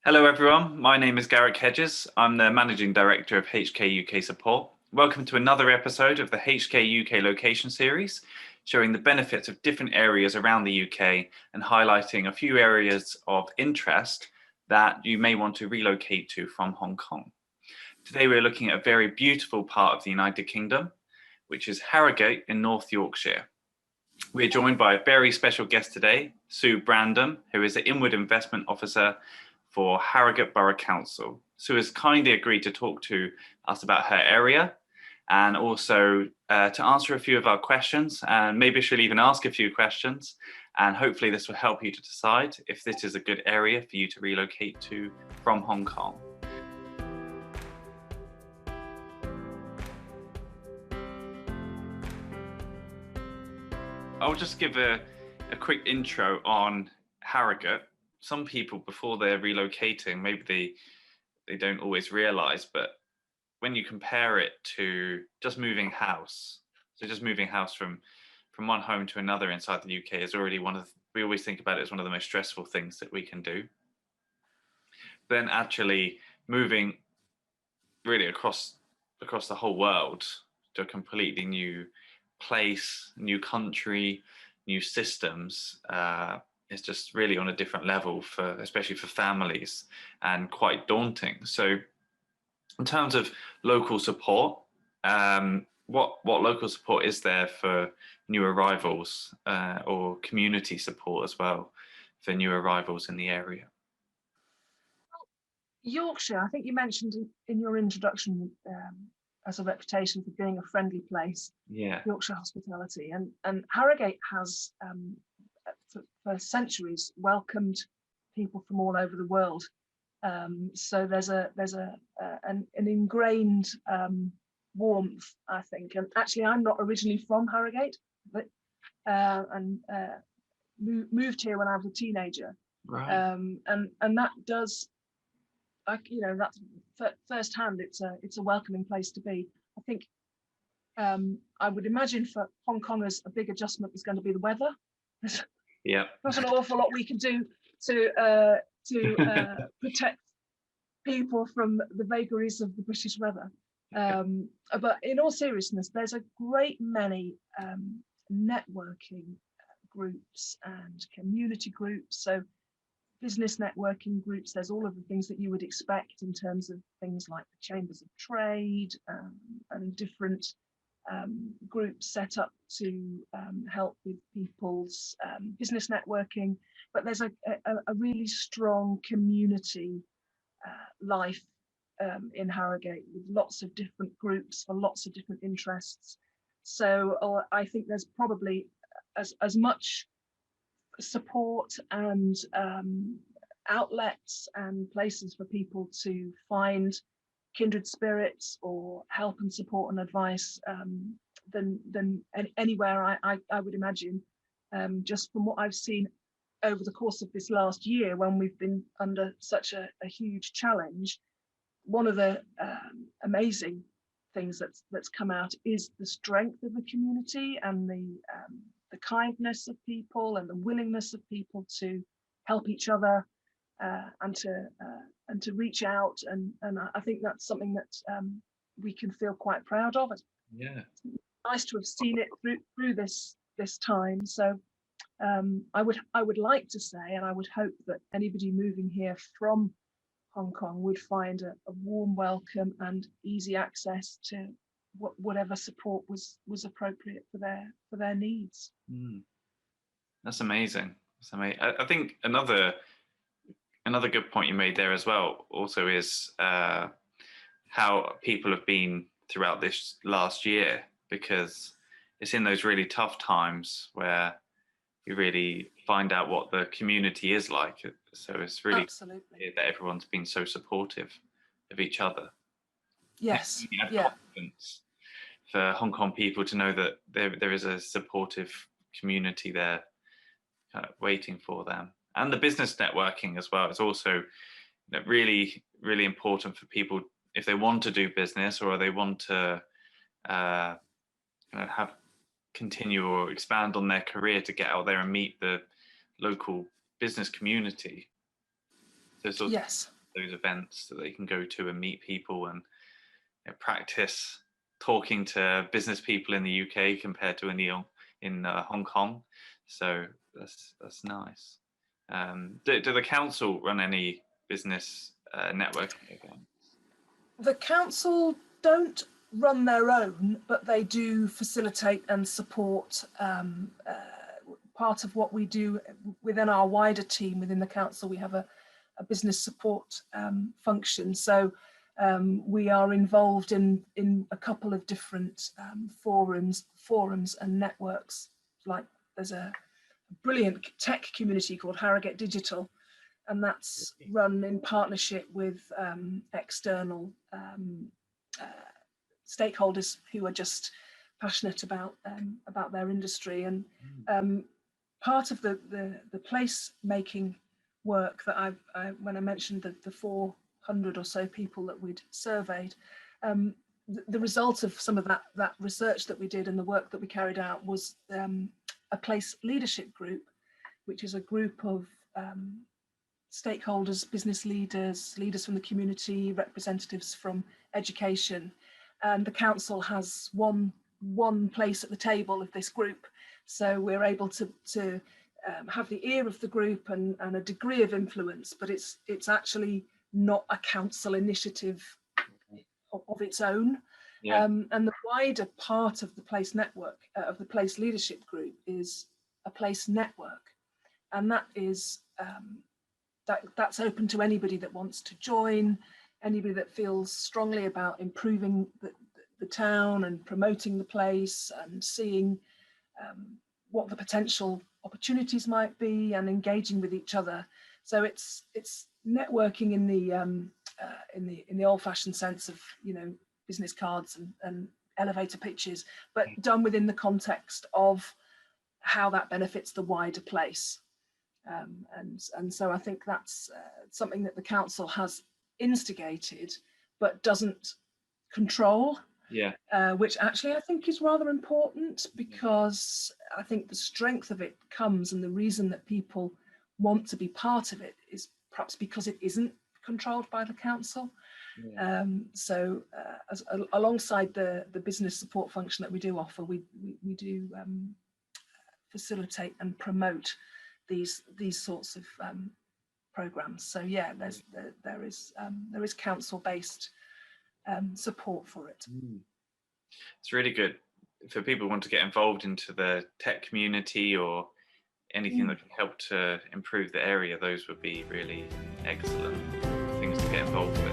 Hello everyone, my name is Garrick Hedges. I'm the Managing Director of HK UK Support. Welcome to another episode of the HK UK Location series, showing the benefits of different areas around the UK and highlighting a few areas of interest that you may want to relocate to from Hong Kong. Today we're looking at a very beautiful part of the United Kingdom, which is Harrogate in North Yorkshire. We're joined by a very special guest today, Sue Brandom, who is the Inward Investment Officer for Harrogate Borough Council. Sue has kindly agreed to talk to us about her area and also to answer a few of our questions, and maybe she'll even ask a few questions, and hopefully this will help you to decide if this is a good area for you to relocate to from Hong Kong. I'll just give a quick intro on Harrogate. Some people, before they're relocating, maybe they don't always realize, but when you compare it to just moving house, so just moving house from one home to another inside the UK is already we always think about it as one of the most stressful things that we can do. Then actually moving really across the whole world to a completely new place, new country, new systems, is just really on a different level especially for families, and quite daunting. So in terms of local support, what local support is there for new arrivals, or community support as well for new arrivals in the area? Yorkshire, I think you mentioned in your introduction, as a reputation for being a friendly place. Yeah. Yorkshire hospitality, and Harrogate has for centuries welcomed people from all over the world. So there's an ingrained warmth, I think. And actually, I'm not originally from Harrogate, but moved here when I was a teenager. Right. And that does, that's firsthand. It's a welcoming place to be. I think I would imagine for Hong Kongers, a big adjustment is going to be the weather. Yeah. Not an awful lot we can do to protect people from the vagaries of the British weather. But in all seriousness, there's a great many networking groups and community groups. So business networking groups, there's all of the things that you would expect in terms of things like the chambers of trade, and different groups set up to help with people's business networking. But there's a really strong community life in Harrogate, with lots of different groups for lots of different interests. So I think there's probably as much support and outlets and places for people to find kindred spirits or help and support and advice than anywhere I would imagine, just from what I've seen over the course of this last year, when we've been under such a huge challenge. One of the amazing things that's come out is the strength of the community and the kindness of people and the willingness of people to help each other, and to reach out, and I think that's something that we can feel quite proud of. It's nice to have seen it through this time. So I would like to say, and I would hope that anybody moving here from Hong Kong would find a warm welcome and easy access to whatever support was appropriate for their needs. That's amazing. I think another good point you made there as well also is how people have been throughout this last year, because it's in those really tough times where you really find out what the community is like. So it's really Absolutely that everyone's been so supportive of each other. Yes. Confidence for Hong Kong people to know that there is a supportive community there kind of waiting for them. And the business networking as well. It's also really, really important for people if they want to do business, or they want to continue or expand on their career, to get out there and meet the local business community. So sort of Yes. those events that they can go to and meet people and practice talking to business people in the UK compared to in Hong Kong. So that's nice. Do the council run any business networking events? The council don't run their own, but they do facilitate and support part of what we do within our wider team within the council. We have a business support function. So we are involved in a couple of different forums and networks. Like there's a brilliant tech community called Harrogate Digital, and that's run in partnership with external stakeholders who are just passionate about their industry. And part of the place making work that when I mentioned the 400 or so people that we'd surveyed, the result of some of that research that we did and the work that we carried out was a place leadership group, which is a group of stakeholders, business leaders from the community, representatives from education, and the council has one place at the table of this group. So we're able to have the ear of the group and a degree of influence, but it's actually not a council initiative of its own. Yeah. And the wider part of the place network, of the place leadership group, is a place network, and that is that's open to anybody that wants to join, anybody that feels strongly about improving the town and promoting the place and seeing what the potential opportunities might be and engaging with each other. So it's networking in the old-fashioned sense of business cards and elevator pitches, but done within the context of how that benefits the wider place. And so I think that's something that the council has instigated but doesn't control. Yeah. Which actually I think is rather important, because I think the strength of it comes, and the reason that people want to be part of it is perhaps because it isn't controlled by the council. Yeah. So alongside the business support function that we do offer, we do facilitate and promote these sorts of programs. So yeah, there is council-based support for it. It's really good for people who want to get involved into the tech community or anything that can help to improve the area. Those would be really excellent things to get involved with.